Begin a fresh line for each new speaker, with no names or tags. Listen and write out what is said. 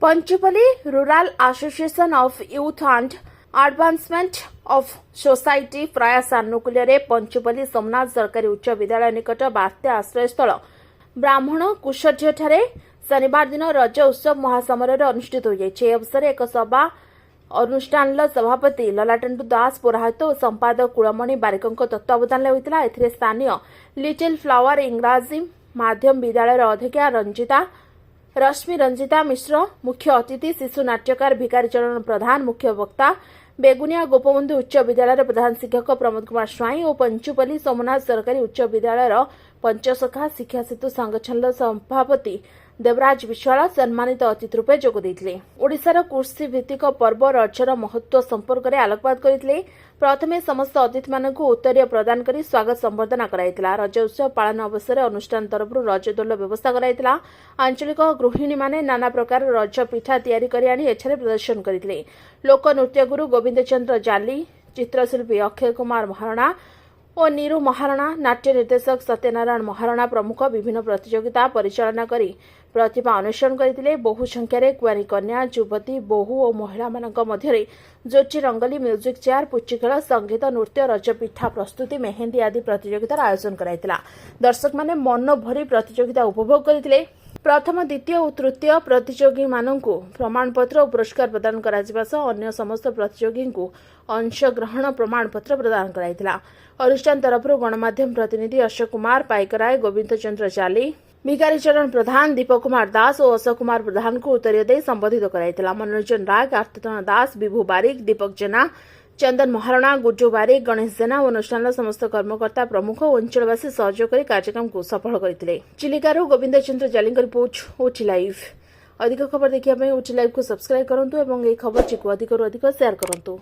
पंचपल्ली rural association of youth and advancement of society प्रयास आनुकूल्य पंचपल्ली सोमनाथ सरकारी उच्च विद्यालय निकट बात्या आश्रयस्थल ब्राह्मण कुशढ्य शनिवार दिन रज उत्सव महासमारोह अनुष्ठित हो जाए। अवसर एक सभा अनुष्ठान सभापति ललाटेन्दु दास पुरोहित और संपादक कुलमणि बारिक तत्वावधान होता। स्थानीय लिटिल फ्लावर इंग्राजी माध्यम विद्यालय अध्यक्षा रश्मि रंजिता मिश्र, मुख्य अतिथि शिशु नाट्यकार भिकारी चरण प्रधान, मुख्य वक्ता बेगुनिया गोपबंधु उच्च विद्यालय प्रधान शिक्षक प्रमोद कुमार स्वाई और पंचपल्ली सोमनाथ सरकारी उच्च विद्यालय पंचसखा शिक्षा सेतु संगठन सभापति देवराज विश्वाल सम्मानित अतिथि रूपे जोग देइथिले। ओडिशार कृषि भित्तिक पर्व रजर महत्व संपर्क में आलोकपात करथिले। प्रथमे समस्त अतिथि मानकु उत्तरीय प्रदान करी स्वागत संबर्धना कराइतिला। रज उत्सव पालन अवसर अनुष्ठान तरफ रजदोल व्यवस्था कराइतिला। आंचलिक गृहिणी माने नाना प्रकार रज पिठा तैयारी करी आनी एठारे प्रदर्शन करथिले। लोक नृत्य गुरु गोविंद चंद्र जाली, चित्रशिल्पी अक्षय कुमार महारणा और नीरू महारणा, नाट्य निर्देशक सत्यनारायण महारणा प्रमुख विभिन्न प्रतियोगिता परिचालना करी प्रतिभा अन्वेषण करथिले। बहु संख्यारे कुआरी कन्या, युवती, बहु और महिला मानक मध्यरे जोची रंगोली, म्यूजिक चेयर, पुच्ची खेल, संगीत, नृत्य, रजपिठा प्रस्तुति, मेहेंदी आदि प्रतियोगितार आयोजन कराइतिला। दर्शक माने मन भरी प्रतियोगिता उपभोग करथिले। प्रथम, द्वितीय और तृतीय प्रतियोगी मानकु प्रमाणपत्र और पुरस्कार प्रदान कराजिबा सह अन्य समस्त प्रतियोगी को अंशग्रहण प्रमाणपत्र प्रदान कराइतिला। अनुष्ठान तरफ गणमाध्यम प्रतिनिधि अशोक कुमार पाइकराय, गोविंद चंद्र जाली, भिकारी चरण प्रधान, दीपक कुमार दास और अशोक कुमार प्रधान को उत्तरीय दे संबोधित कराइतिला। मनोरंजन राय, कार्तिक दास, विभू बारिक, दीपक जेना, चंदन महारणा, गुज्जू बारिक, गणेश जेना और अनुष्ठान समस्त कर्मकर्ता प्रमुख और अंचलवासी सहयोग कर कार्यक्रम को सफल करथिले। चिलिकारु गोविंद चंद्र जाली रिपोर्ट ओटी लाइव। अधिक खबर देखिए ओटी लाइव को सब्सक्राइब करंतु एवं ए खबर को अधिक शेयर करंतु।